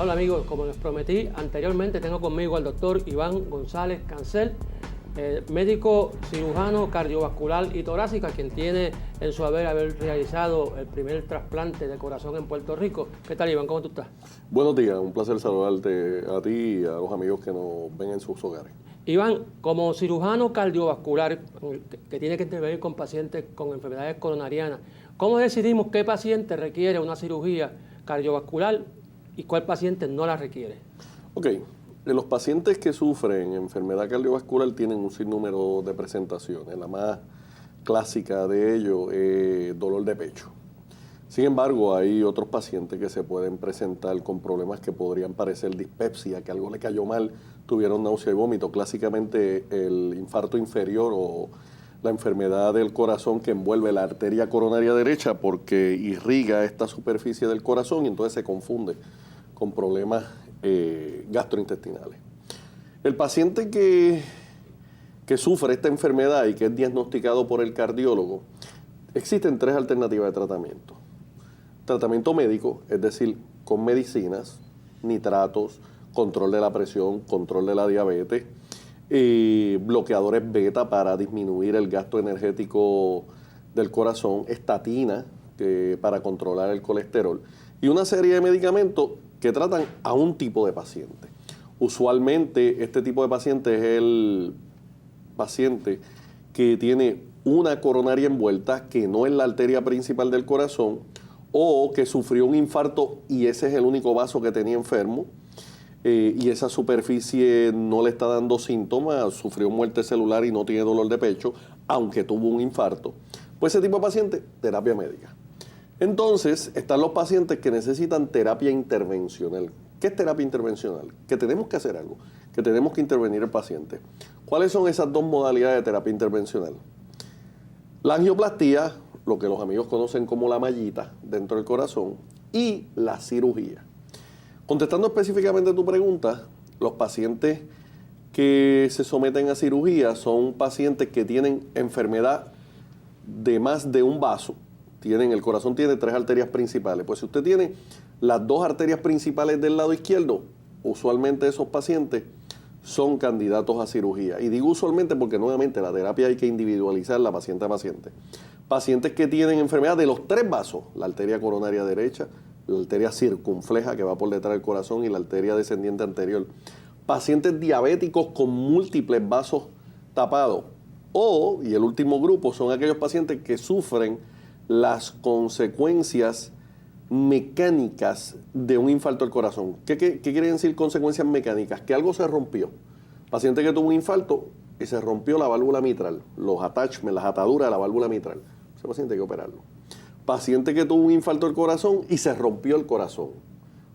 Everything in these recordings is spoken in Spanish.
Hola amigos, como les prometí anteriormente, tengo conmigo al doctor Iván González Cancel, médico cirujano cardiovascular y torácica, quien tiene en su haber realizado el primer trasplante de corazón en Puerto Rico. ¿Qué tal, Iván? ¿Cómo tú estás? Buenos días, un placer saludarte a ti y a los amigos que nos ven en sus hogares. Iván, como cirujano cardiovascular que tiene que intervenir con pacientes con enfermedades coronarianas, ¿cómo decidimos qué paciente requiere una cirugía cardiovascular y cuál paciente no la requiere? Ok, los pacientes que sufren enfermedad cardiovascular tienen un sinnúmero de presentaciones. La más clásica de ello es dolor de pecho. Sin embargo, hay otros pacientes que se pueden presentar con problemas que podrían parecer dispepsia, que algo le cayó mal, tuvieron náusea y vómito. Clásicamente el infarto inferior o la enfermedad del corazón que envuelve la arteria coronaria derecha porque irriga esta superficie del corazón y entonces se confunde con problemas gastrointestinales. El paciente que sufre esta enfermedad y que es diagnosticado por el cardiólogo, existen tres alternativas de tratamiento. Tratamiento médico, es decir, con medicinas, nitratos, control de la presión, control de la diabetes, bloqueadores beta para disminuir el gasto energético del corazón, estatina para controlar el colesterol y una serie de medicamentos que tratan a un tipo de paciente. Usualmente este tipo de paciente es el paciente que tiene una coronaria envuelta que no es la arteria principal del corazón o que sufrió un infarto y ese es el único vaso que tenía enfermo y esa superficie no le está dando síntomas, sufrió muerte celular y no tiene dolor de pecho, aunque tuvo un infarto. Pues ese tipo de paciente, terapia médica. Entonces, están los pacientes que necesitan terapia intervencional. ¿Qué es terapia intervencional? Que tenemos que hacer algo, que tenemos que intervenir el paciente. ¿Cuáles son esas dos modalidades de terapia intervencional? La angioplastía, lo que los amigos conocen como la mallita dentro del corazón, y la cirugía. Contestando específicamente a tu pregunta, los pacientes que se someten a cirugía son pacientes que tienen enfermedad de más de un vaso. El corazón tiene tres arterias principales. Pues si usted tiene las dos arterias principales del lado izquierdo, usualmente esos pacientes son candidatos a cirugía. Y digo usualmente porque nuevamente la terapia hay que individualizarla paciente a paciente. Pacientes que tienen enfermedad de los tres vasos, la arteria coronaria derecha, la arteria circunfleja que va por detrás del corazón y la arteria descendiente anterior. Pacientes diabéticos con múltiples vasos tapados. Y el último grupo son aquellos pacientes que sufren las consecuencias mecánicas de un infarto del corazón. ¿Qué quieren decir consecuencias mecánicas? Que algo se rompió. Paciente que tuvo un infarto y se rompió la válvula mitral, los attachments, las ataduras de la válvula mitral. Ese paciente hay que operarlo. Paciente que tuvo un infarto del corazón y se rompió el corazón.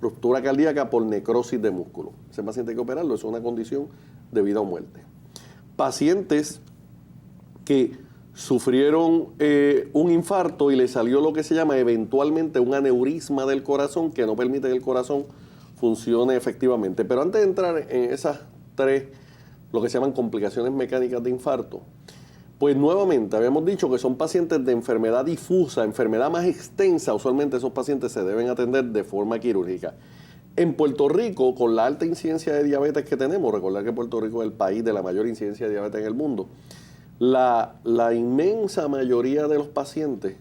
Ruptura cardíaca por necrosis de músculo. Ese paciente hay que operarlo, es una condición de vida o muerte. Pacientes que sufrieron un infarto y le salió lo que se llama eventualmente un aneurisma del corazón que no permite que el corazón funcione efectivamente. Pero antes de entrar en esas tres, lo que se llaman complicaciones mecánicas de infarto, pues nuevamente habíamos dicho que son pacientes de enfermedad difusa, enfermedad más extensa. Usualmente esos pacientes se deben atender de forma quirúrgica. En Puerto Rico, con la alta incidencia de diabetes que tenemos, recordar que Puerto Rico es el país de la mayor incidencia de diabetes en el mundo, la inmensa mayoría de los pacientes,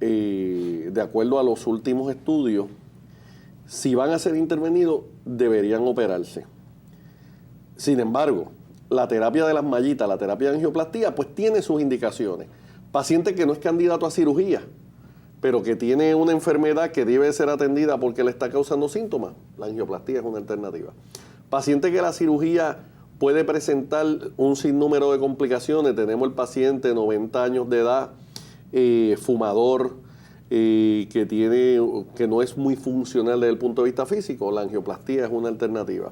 de acuerdo a los últimos estudios, si van a ser intervenidos, deberían operarse. Sin embargo, la terapia de las mallitas, la terapia de angioplastía, pues tiene sus indicaciones. Paciente que no es candidato a cirugía, pero que tiene una enfermedad que debe ser atendida porque le está causando síntomas, la angioplastía es una alternativa. Paciente que la cirugía puede presentar un sinnúmero de complicaciones. Tenemos el paciente de 90 años de edad, fumador, que no es muy funcional desde el punto de vista físico. La angioplastía es una alternativa.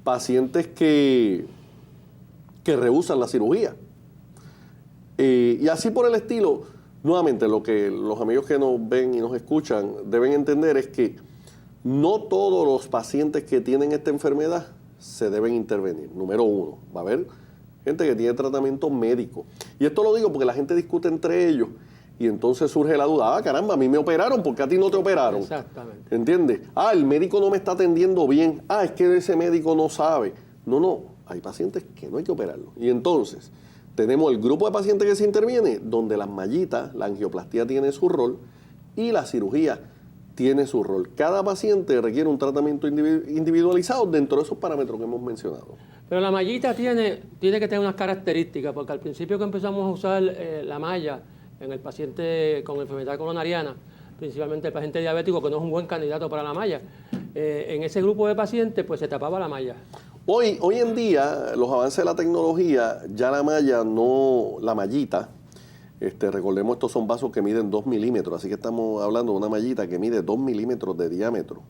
Pacientes que rehúsan la cirugía. Y así por el estilo. Nuevamente, lo que los amigos que nos ven y nos escuchan deben entender es que no todos los pacientes que tienen esta enfermedad se deben intervenir. Número uno, va a haber gente que tiene tratamiento médico. Y esto lo digo porque la gente discute entre ellos Y entonces surge la duda, caramba, a mí me operaron, ¿por qué a ti no te operaron? Exactamente. ¿Entiendes? El médico no me está atendiendo bien. Es que ese médico no sabe. No, hay pacientes que no hay que operarlos. Y entonces, tenemos el grupo de pacientes que se interviene, donde las mallitas, la angioplastía tiene su rol y la cirugía tiene su rol. Cada paciente requiere un tratamiento individualizado dentro de esos parámetros que hemos mencionado. Pero la mallita tiene que tener unas características, porque al principio que empezamos a usar la malla en el paciente con enfermedad coronariana, principalmente el paciente diabético, que no es un buen candidato para la malla, en ese grupo de pacientes pues se tapaba la malla. Hoy en día, los avances de la tecnología, ya la mallita, recordemos, estos son vasos que miden 2 milímetros, así que estamos hablando de una mallita que mide 2 milímetros de diámetro.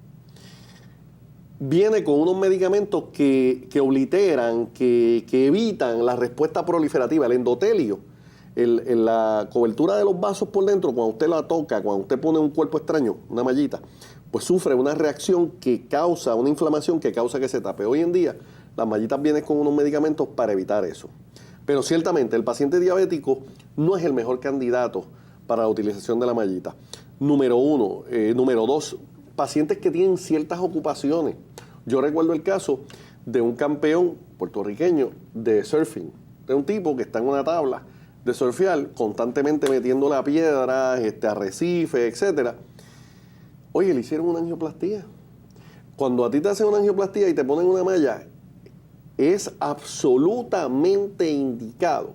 Viene con unos medicamentos que obliteran, que evitan la respuesta proliferativa, el endotelio. En la cobertura de los vasos por dentro, cuando usted la toca, cuando usted pone un cuerpo extraño, una mallita, pues sufre una reacción que causa, una inflamación que causa que se tape. Hoy en día, las mallitas vienen con unos medicamentos para evitar eso. Pero ciertamente, el paciente diabético no es el mejor candidato para la utilización de la mallita. Número 1. Número 2, pacientes que tienen ciertas ocupaciones. Yo recuerdo el caso de un campeón puertorriqueño de surfing, de un tipo que está en una tabla de surfear, constantemente metiendo la piedra, arrecife, etcétera. Oye, le hicieron una angioplastía. Cuando a ti te hacen una angioplastía y te ponen una malla, es absolutamente indicado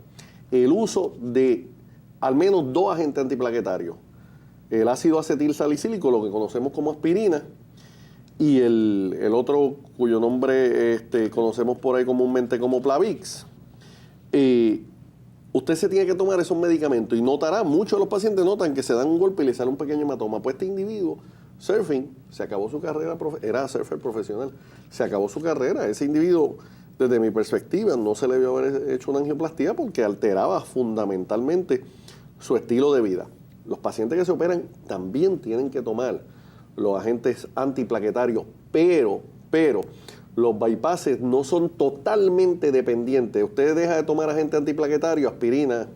el uso de al menos 2 agentes antiplaquetarios. El ácido acetil salicílico, lo que conocemos como aspirina, y el otro cuyo nombre conocemos por ahí comúnmente como Plavix. Usted se tiene que tomar esos medicamentos y notará, muchos de los pacientes notan que se dan un golpe y le sale un pequeño hematoma. Pues este individuo, surfing, se acabó su carrera, era surfer profesional, se acabó su carrera. Ese individuo, desde mi perspectiva, no se le debió haber hecho una angioplastía porque alteraba fundamentalmente su estilo de vida. Los pacientes que se operan también tienen que tomar los agentes antiplaquetarios, pero los bypasses no son totalmente dependientes. Usted deja de tomar agente antiplaquetario, aspirina,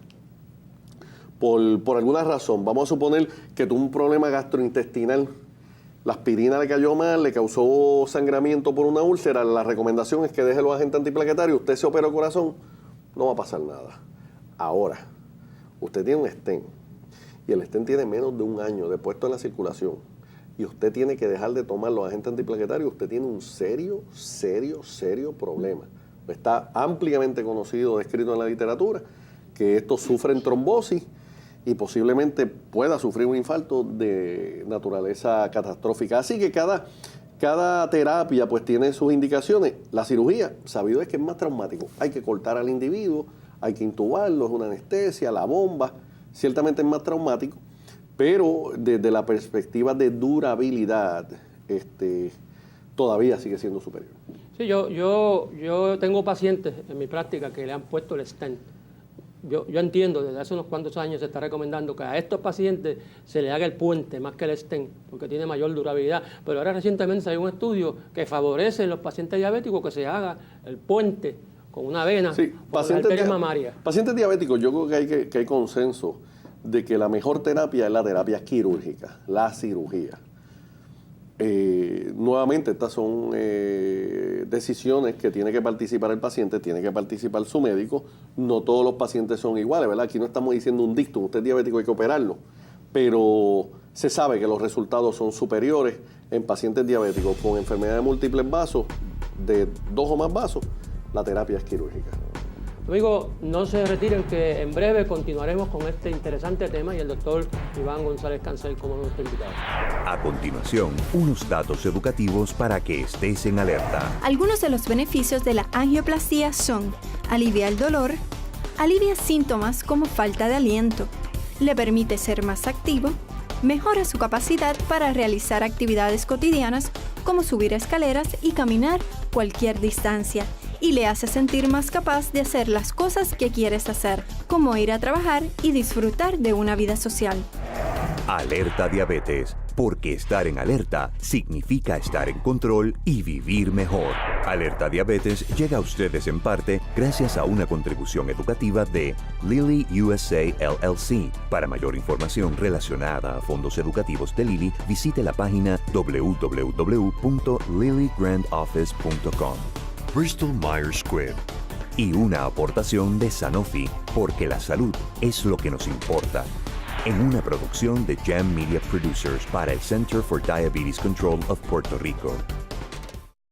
por alguna razón. Vamos a suponer que tuvo un problema gastrointestinal. La aspirina le cayó mal, le causó sangramiento por una úlcera. La recomendación es que deje los agentes antiplaquetarios. Usted se opera el corazón, no va a pasar nada. Ahora, usted tiene un stent y el stent tiene menos de un año de puesto en la circulación. Y usted tiene que dejar de tomar los agentes antiplaquetarios, usted tiene un serio problema. Está ampliamente conocido, descrito en la literatura, que estos sufren trombosis y posiblemente pueda sufrir un infarto de naturaleza catastrófica. Así que cada terapia pues tiene sus indicaciones. La cirugía, sabido es que es más traumático. Hay que cortar al individuo, hay que intubarlo, es una anestesia, la bomba, ciertamente es más traumático. Pero desde la perspectiva de durabilidad, todavía sigue siendo superior. Sí, yo tengo pacientes en mi práctica que le han puesto el stent. Yo entiendo, desde hace unos cuantos años se está recomendando que a estos pacientes se le haga el puente más que el stent, porque tiene mayor durabilidad. Pero ahora recientemente salió un estudio que favorece en los pacientes diabéticos que se haga el puente con una vena por las arterias mamarias. Pacientes diabéticos, yo creo que hay consenso de que la mejor terapia es la terapia quirúrgica, la cirugía. Nuevamente, estas son decisiones que tiene que participar el paciente, tiene que participar su médico. No todos los pacientes son iguales, ¿verdad? Aquí no estamos diciendo un dictum, usted es diabético, hay que operarlo. Pero se sabe que los resultados son superiores en pacientes diabéticos con enfermedad de múltiples vasos, de 2 o más vasos, la terapia es quirúrgica. Amigos, no se retiren, que en breve continuaremos con este interesante tema y el doctor Iván González Cancel como nuestro invitado. A continuación, unos datos educativos para que estés en alerta. Algunos de los beneficios de la angioplastía son: alivia el dolor, alivia síntomas como falta de aliento, le permite ser más activo, mejora su capacidad para realizar actividades cotidianas como subir escaleras y caminar cualquier distancia, y le hace sentir más capaz de hacer las cosas que quieres hacer, como ir a trabajar y disfrutar de una vida social. Alerta Diabetes, porque estar en alerta significa estar en control y vivir mejor. Alerta Diabetes llega a ustedes en parte gracias a una contribución educativa de Lilly USA LLC. Para mayor información relacionada a fondos educativos de Lilly, visite la página www.lillygrandoffice.com. Bristol Myers Squibb. Y una aportación de Sanofi, porque la salud es lo que nos importa. En una producción de Jam Media Producers para el Center for Diabetes Control of Puerto Rico.